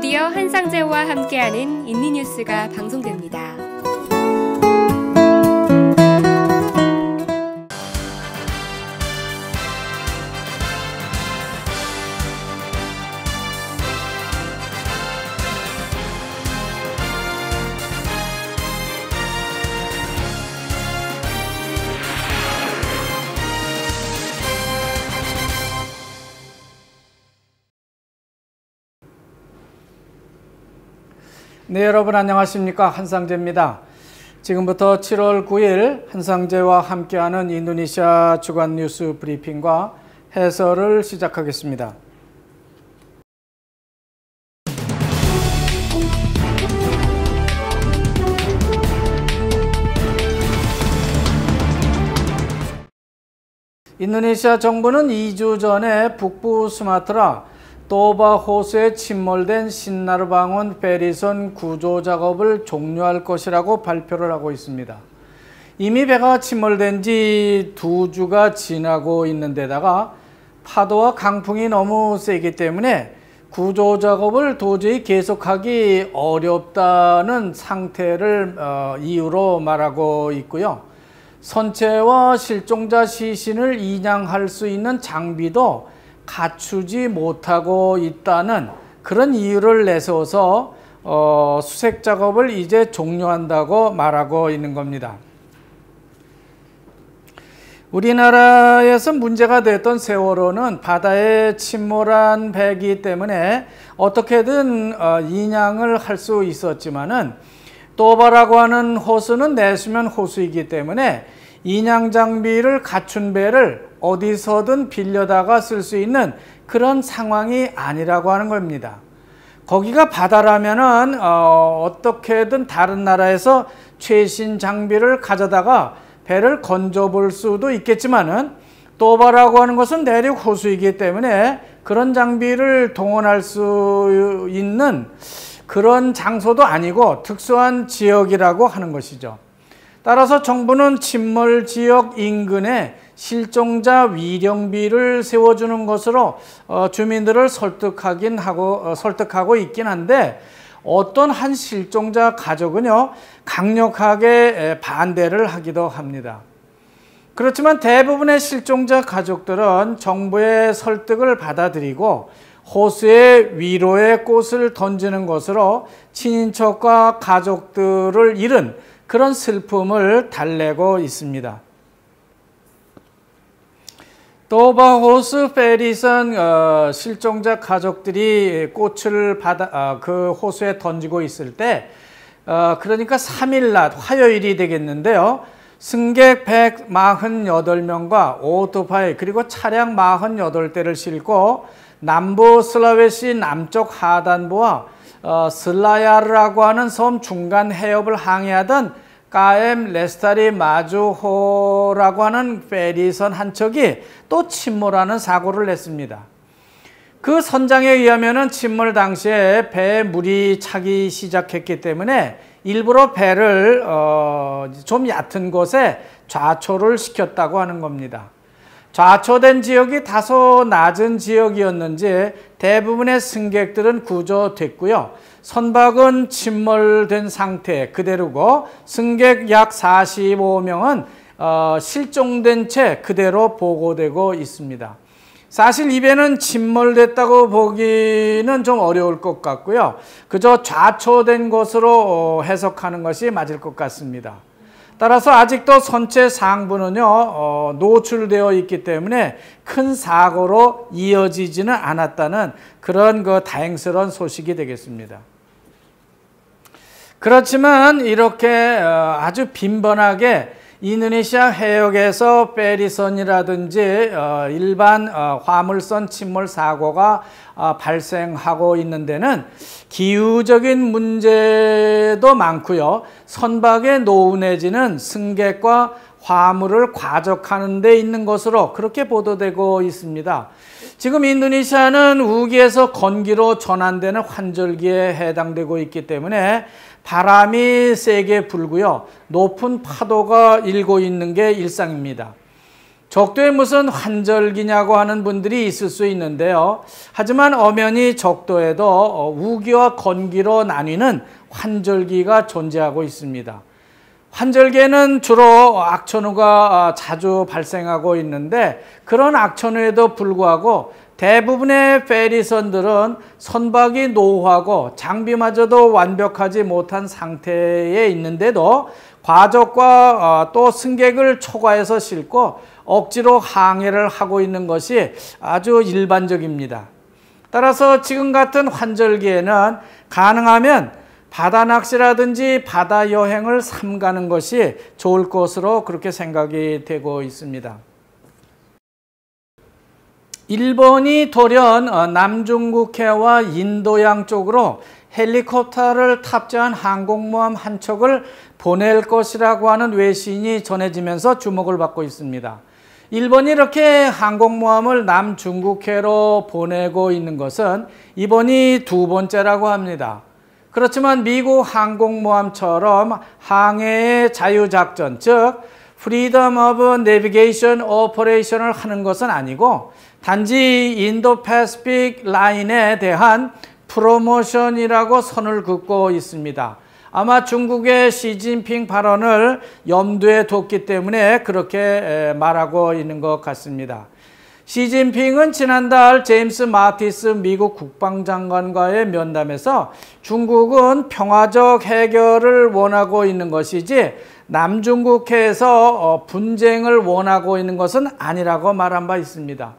드디어 한상재와 함께하는 인리뉴스가 방송됩니다. 네, 여러분 안녕하십니까? 한상재입니다. 지금부터 7월 9일 한상재와 함께하는 인도네시아 주간 뉴스 브리핑과 해설을 시작하겠습니다. 인도네시아 정부는 2주 전에 북부 수마트라 또바 호수에 침몰된 신나르방온 페리선 구조 작업을 종료할 것이라고 발표를 하고 있습니다. 이미 배가 침몰된 지 2주가 지나고 있는 데다가 파도와 강풍이 너무 세기 때문에 구조 작업을 도저히 계속하기 어렵다는 상태를 이유로 말하고 있고요. 선체와 실종자 시신을 인양할 수 있는 장비도 갖추지 못하고 있다는 그런 이유를 내세워서 수색 작업을 이제 종료한다고 말하고 있는 겁니다. 우리나라에서 문제가 됐던 세월호는 바다에 침몰한 배이기 때문에 어떻게든 인양을 할 수 있었지만은 또바라고 하는 호수는 내수면 호수이기 때문에 인양 장비를 갖춘 배를 어디서든 빌려다가 쓸 수 있는 그런 상황이 아니라고 하는 겁니다. 거기가 바다라면은 어떻게든 다른 나라에서 최신 장비를 가져다가 배를 건져 볼 수도 있겠지만은 또바라고 하는 것은 내륙 호수이기 때문에 그런 장비를 동원할 수 있는 그런 장소도 아니고 특수한 지역이라고 하는 것이죠. 따라서 정부는 침몰 지역 인근에 실종자 위령비를 세워주는 것으로 주민들을 설득하고 있긴 한데 어떤 한 실종자 가족은요 강력하게 반대를 하기도 합니다. 그렇지만 대부분의 실종자 가족들은 정부의 설득을 받아들이고 호수에 위로의 꽃을 던지는 것으로 친인척과 가족들을 잃은 그런 슬픔을 달래고 있습니다. 또바 호수 페리선 실종자 가족들이 꽃을 그 호수에 던지고 있을 때 그러니까 3일 낮 화요일이 되겠는데요. 승객 148명과 오토바이 그리고 차량 48대를 싣고 남부 슬라웨시 남쪽 하단부와 슬라야르라고 하는 섬 중간 해협을 항해하던 까엠 레스타리 마주호라고 하는 페리선 한 척이 또 침몰하는 사고를 냈습니다. 그 선장에 의하면 침몰 당시에 배에 물이 차기 시작했기 때문에 일부러 배를 좀 얕은 곳에 좌초를 시켰다고 하는 겁니다. 좌초된 지역이 다소 낮은 지역이었는지 대부분의 승객들은 구조됐고요. 선박은 침몰된 상태 그대로고 승객 약 45명은 실종된 채 그대로 보고되고 있습니다. 사실 이 배는 침몰됐다고 보기는 좀 어려울 것 같고요. 그저 좌초된 것으로 해석하는 것이 맞을 것 같습니다. 따라서 아직도 선체 상부는요 노출되어 있기 때문에 큰 사고로 이어지지는 않았다는 그런 다행스러운 소식이 되겠습니다. 그렇지만 이렇게 아주 빈번하게 인도네시아 해역에서 페리선이라든지 일반 화물선 침몰 사고가 발생하고 있는 데는 기후적인 문제도 많고요. 선박의 노후 내지는 승객과 화물을 과적하는 데 있는 것으로 그렇게 보도되고 있습니다. 지금 인도네시아는 우기에서 건기로 전환되는 환절기에 해당되고 있기 때문에 바람이 세게 불고요. 높은 파도가 일고 있는 게 일상입니다. 적도에 무슨 환절기냐고 하는 분들이 있을 수 있는데요. 하지만 엄연히 적도에도 우기와 건기로 나뉘는 환절기가 존재하고 있습니다. 환절기에는 주로 악천후가 자주 발생하고 있는데 그런 악천후에도 불구하고 대부분의 페리선들은 선박이 노후하고 장비마저도 완벽하지 못한 상태에 있는데도 과적과 또 승객을 초과해서 싣고 억지로 항해를 하고 있는 것이 아주 일반적입니다. 따라서 지금 같은 환절기에는 가능하면 바다 낚시라든지 바다 여행을 삼가는 것이 좋을 것으로 그렇게 생각이 되고 있습니다. 일본이 돌연 남중국해와 인도양 쪽으로 헬리콥터를 탑재한 항공모함 한 척을 보낼 것이라고 하는 외신이 전해지면서 주목을 받고 있습니다. 일본이 이렇게 항공모함을 남중국해로 보내고 있는 것은 이번이 두 번째라고 합니다. 그렇지만 미국 항공모함처럼 항해의 자유작전, 즉 Freedom of Navigation Operation을 하는 것은 아니고 단지 인도-패시픽 라인에 대한 프로모션이라고 선을 긋고 있습니다. 아마 중국의 시진핑 발언을 염두에 뒀기 때문에 그렇게 말하고 있는 것 같습니다. 시진핑은 지난달 제임스 마티스 미국 국방장관과의 면담에서 중국은 평화적 해결을 원하고 있는 것이지 남중국해에서 분쟁을 원하고 있는 것은 아니라고 말한 바 있습니다.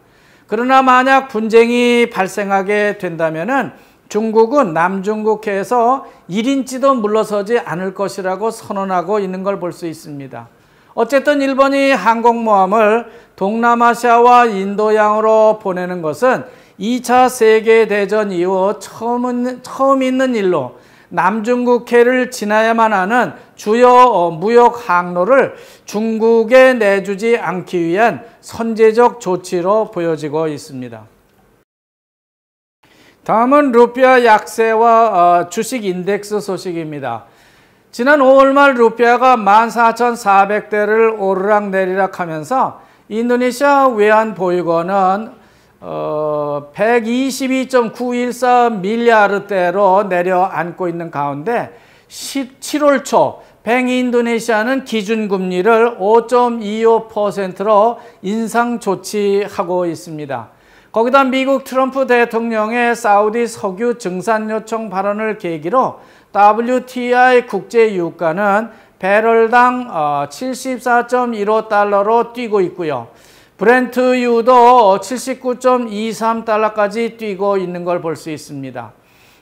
그러나 만약 분쟁이 발생하게 된다면 중국은 남중국해에서 1인치도 물러서지 않을 것이라고 선언하고 있는 걸 볼 수 있습니다. 어쨌든 일본이 항공모함을 동남아시아와 인도양으로 보내는 것은 2차 세계대전 이후 처음 있는 일로 남중국해를 지나야만 하는 주요 무역 항로를 중국에 내주지 않기 위한 선제적 조치로 보여지고 있습니다. 다음은 루피아 약세와 주식 인덱스 소식입니다. 지난 5월 말 루피아가 14,400대를 오르락내리락 하면서 인도네시아 외환보유고는 122.914 밀리아르대로 내려앉고 있는 가운데 7월 초 뱅인도네시아는 기준금리를 5.25%로 인상 조치하고 있습니다. 거기다 미국 트럼프 대통령의 사우디 석유 증산 요청 발언을 계기로 WTI 국제 유가는 배럴당 74.15달러로 뛰고 있고요. 브렌트유도 79.23달러까지 뛰고 있는 걸 볼 수 있습니다.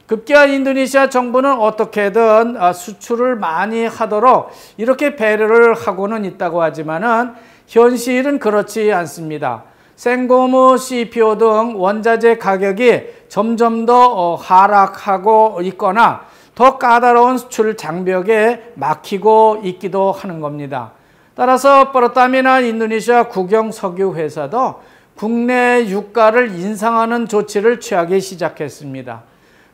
급기야 인도네시아 정부는 어떻게든 수출을 많이 하도록 이렇게 배려를 하고는 있다고 하지만은 현실은 그렇지 않습니다. 생고무 CPO 등 원자재 가격이 점점 더 하락하고 있거나 더 까다로운 수출 장벽에 막히고 있기도 하는 겁니다. 따라서 퍼르타미나 인도네시아 국영 석유 회사도 국내 유가를 인상하는 조치를 취하기 시작했습니다.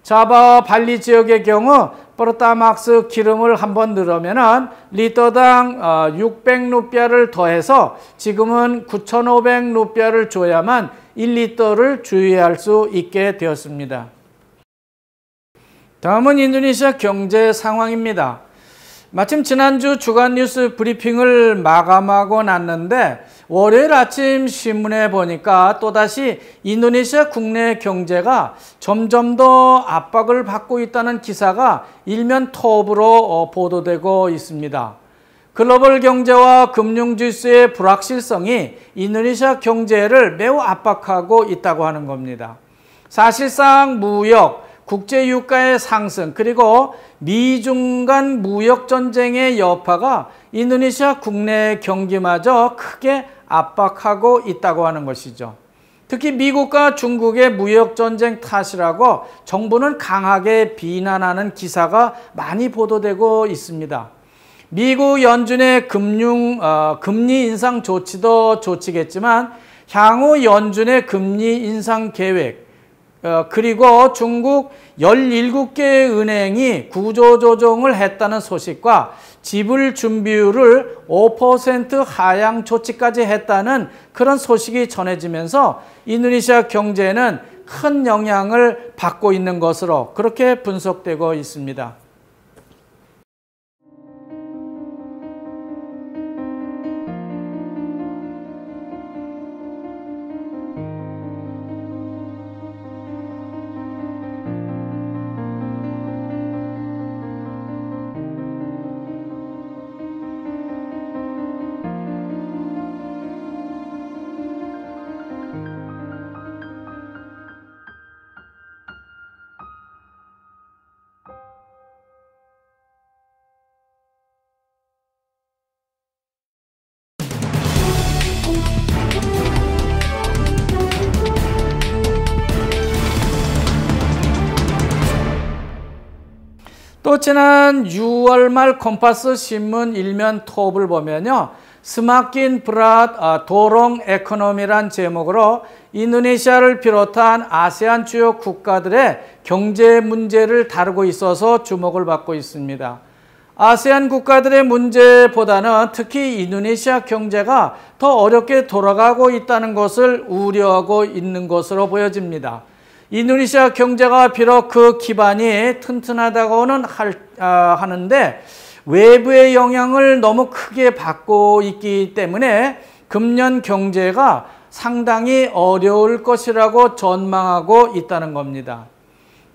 자바와 발리 지역의 경우 퍼르타막스 기름을 한번 넣으면 리터당 600루피아를 더해서 지금은 9,500루피아를 줘야만 1리터를 주유할 수 있게 되었습니다. 다음은 인도네시아 경제 상황입니다. 마침 지난주 주간 뉴스 브리핑을 마감하고 났는데 월요일 아침 신문에 보니까 또다시 인도네시아 국내 경제가 점점 더 압박을 받고 있다는 기사가 일면 톱으로 보도되고 있습니다. 글로벌 경제와 금융 지수의 불확실성이 인도네시아 경제를 매우 압박하고 있다고 하는 겁니다. 사실상 무역, 국제 유가의 상승 그리고 미중 간 무역 전쟁의 여파가 인도네시아 국내 경기마저 크게 압박하고 있다고 하는 것이죠. 특히 미국과 중국의 무역 전쟁 탓이라고 정부는 강하게 비난하는 기사가 많이 보도되고 있습니다. 미국 연준의 금리 인상 조치도 조치겠지만 향후 연준의 금리 인상 계획 그리고 중국 17개의 은행이 구조조정을 했다는 소식과 지불 준비율을 5% 하향 조치까지 했다는 그런 소식이 전해지면서 인도네시아 경제는 큰 영향을 받고 있는 것으로 그렇게 분석되고 있습니다. 또 지난 6월 말 컴파스 신문 일면 톱을 보면요. 스마킨 브랏 도롱 에코노미란 제목으로 인도네시아를 비롯한 아세안 주요 국가들의 경제 문제를 다루고 있어서 주목을 받고 있습니다. 아세안 국가들의 문제보다는 특히 인도네시아 경제가 더 어렵게 돌아가고 있다는 것을 우려하고 있는 것으로 보여집니다. 인도네시아 경제가 비록 그 기반이 튼튼하다고는 하는데 외부의 영향을 너무 크게 받고 있기 때문에 금년 경제가 상당히 어려울 것이라고 전망하고 있다는 겁니다.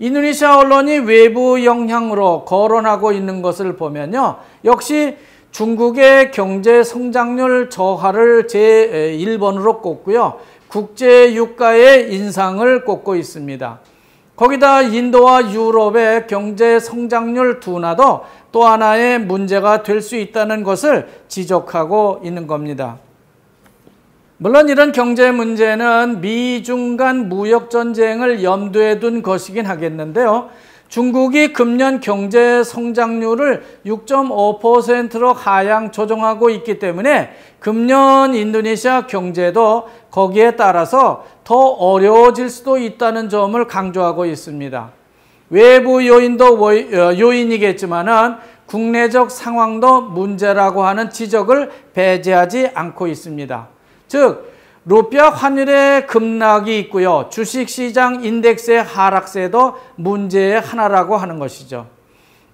인도네시아 언론이 외부 영향으로 거론하고 있는 것을 보면요. 역시 중국의 경제 성장률 저하를 제1번으로 꼽고요. 국제 유가의 인상을 꼽고 있습니다. 거기다 인도와 유럽의 경제 성장률 둔화도 또 하나의 문제가 될 수 있다는 것을 지적하고 있는 겁니다. 물론 이런 경제 문제는 미중 간 무역 전쟁을 염두에 둔 것이긴 하겠는데요. 중국이 금년 경제 성장률을 6.5%로 하향 조정하고 있기 때문에 금년 인도네시아 경제도 거기에 따라서 더 어려워질 수도 있다는 점을 강조하고 있습니다. 외부 요인도 요인이겠지만은 국내적 상황도 문제라고 하는 지적을 배제하지 않고 있습니다. 즉 루피아 환율의 급락이 있고요. 주식시장 인덱스의 하락세도 문제의 하나라고 하는 것이죠.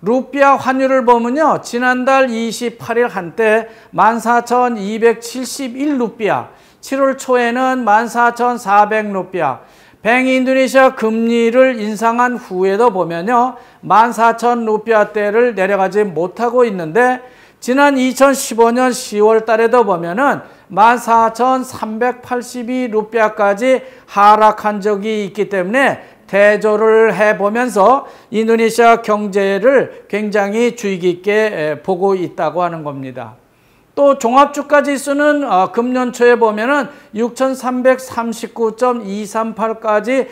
루피아 환율을 보면요. 지난달 28일 한때 14,271루피아, 7월 초에는 14,400루피아, 뱅 인도네시아 금리를 인상한 후에도 보면요. 14,000루피아대를 내려가지 못하고 있는데 지난 2015년 10월 달에도 보면은 14,382루피아까지 하락한 적이 있기 때문에 대조를 해보면서 인도네시아 경제를 굉장히 주의 깊게 보고 있다고 하는 겁니다. 또 종합주가지수는 금년 초에 보면은 6,339.238까지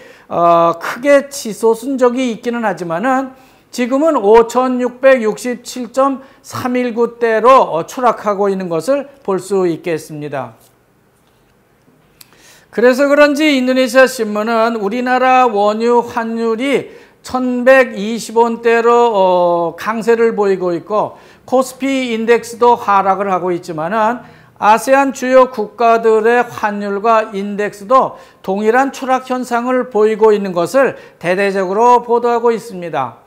크게 치솟은 적이 있기는 하지만은 지금은 5,667.319대로 추락하고 있는 것을 볼 수 있겠습니다. 그래서 그런지 인도네시아 신문은 우리나라 원유 환율이 1,120원대로 강세를 보이고 있고 코스피 인덱스도 하락을 하고 있지만은 아세안 주요 국가들의 환율과 인덱스도 동일한 추락 현상을 보이고 있는 것을 대대적으로 보도하고 있습니다.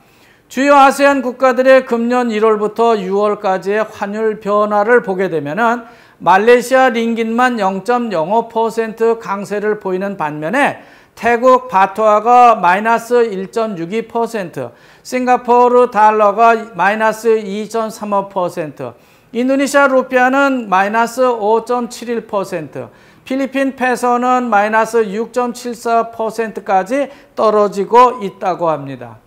주요 아세안 국가들의 금년 1월부터 6월까지의 환율 변화를 보게 되면은 말레이시아 링깃만 0.05% 강세를 보이는 반면에 태국 바토아가 마이너스 1.62%, 싱가포르 달러가 마이너스 2.35%, 인도네시아 루피아는 마이너스 5.71%, 필리핀 페소는 마이너스 6.74%까지 떨어지고 있다고 합니다.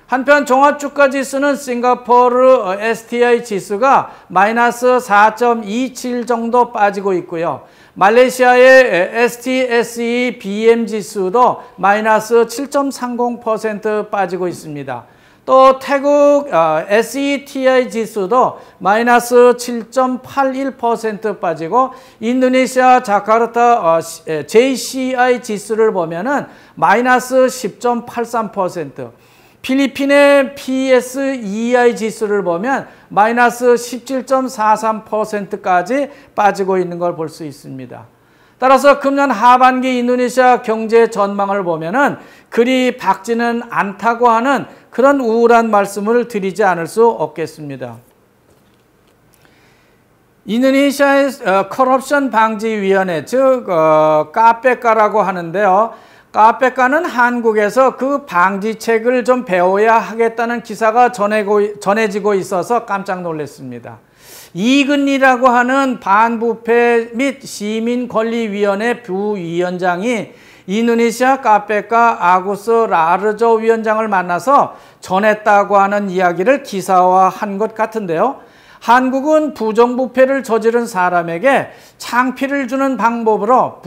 한편 종합주가지수는 싱가포르 STI 지수가 마이너스 4.27 정도 빠지고 있고요. 말레이시아의 STSE BM 지수도 마이너스 7.30% 빠지고 있습니다. 또 태국 SETI 지수도 마이너스 7.81% 빠지고 인도네시아 자카르타 JCI 지수를 보면은 마이너스 10.83%, 필리핀의 PSEI 지수를 보면 마이너스 17.43%까지 빠지고 있는 걸 볼 수 있습니다. 따라서 금년 하반기 인도네시아 경제 전망을 보면은 그리 밝지는 않다고 하는 그런 우울한 말씀을 드리지 않을 수 없겠습니다. 인도네시아의 커럽션 방지위원회, 즉 카페카라고 하는데요. 카페카는 한국에서 그 방지책을 좀 배워야 하겠다는 기사가 전해지고 있어서 깜짝 놀랐습니다. 이근리라고 하는 반부패 및 시민권리위원회 부위원장이 인도네시아 카페카 아구스 라르조 위원장을 만나서 전했다고 하는 이야기를 기사화한 것 같은데요. 한국은 부정부패를 저지른 사람에게 창피를 주는 방법으로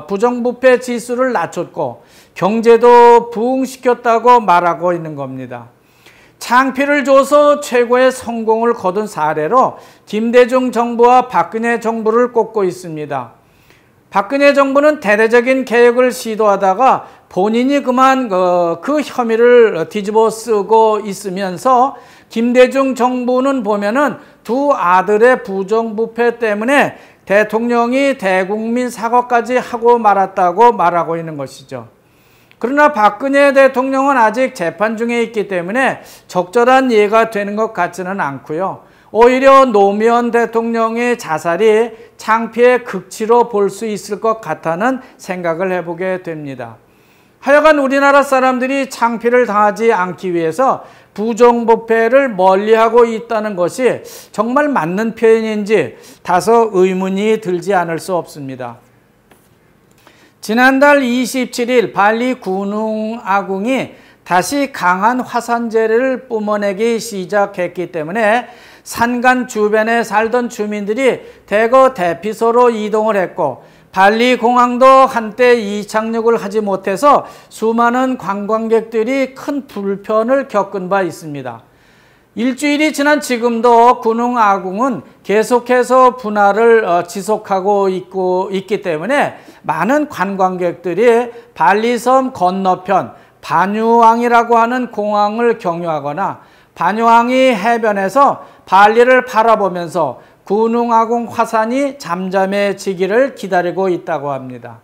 부정부패 지수를 낮췄고 경제도 부흥시켰다고 말하고 있는 겁니다. 창피를 줘서 최고의 성공을 거둔 사례로 김대중 정부와 박근혜 정부를 꼽고 있습니다. 박근혜 정부는 대대적인 개혁을 시도하다가 본인이 그만 그 혐의를 뒤집어 쓰고 있으면서 김대중 정부는 보면은 두 아들의 부정부패 때문에 대통령이 대국민 사과까지 하고 말았다고 말하고 있는 것이죠. 그러나 박근혜 대통령은 아직 재판 중에 있기 때문에 적절한 예가 되는 것 같지는 않고요. 오히려 노무현 대통령의 자살이 창피의 극치로 볼 수 있을 것 같다는 생각을 해보게 됩니다. 하여간 우리나라 사람들이 창피를 당하지 않기 위해서 부정부패를 멀리하고 있다는 것이 정말 맞는 표현인지 다소 의문이 들지 않을 수 없습니다. 지난달 27일 발리 군웅아궁이 다시 강한 화산재를 뿜어내기 시작했기 때문에 산간 주변에 살던 주민들이 대거 대피소로 이동을 했고 발리 공항도 한때 이착륙을 하지 못해서 수많은 관광객들이 큰 불편을 겪은 바 있습니다. 일주일이 지난 지금도 군웅아궁은 계속해서 분할을 지속하고 있기 때문에 많은 관광객들이 발리섬 건너편 바뉴앙이라고 하는 공항을 경유하거나 바뉴앙이 해변에서 발리를 바라보면서 군웅아궁 화산이 잠잠해지기를 기다리고 있다고 합니다.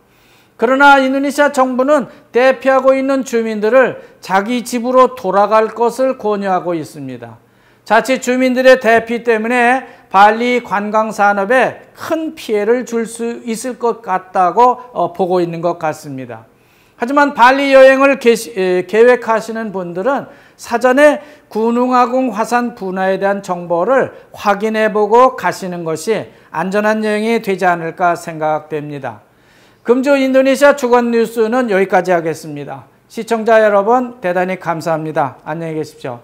그러나 인도네시아 정부는 대피하고 있는 주민들을 자기 집으로 돌아갈 것을 권유하고 있습니다. 자칫 주민들의 대피 때문에 발리 관광산업에 큰 피해를 줄 수 있을 것 같다고 보고 있는 것 같습니다. 하지만 발리 여행을 계획하시는 분들은 사전에 군웅아궁 화산 분화에 대한 정보를 확인해보고 가시는 것이 안전한 여행이 되지 않을까 생각됩니다. 금주 인도네시아 주간 뉴스는 여기까지 하겠습니다. 시청자 여러분 대단히 감사합니다. 안녕히 계십시오.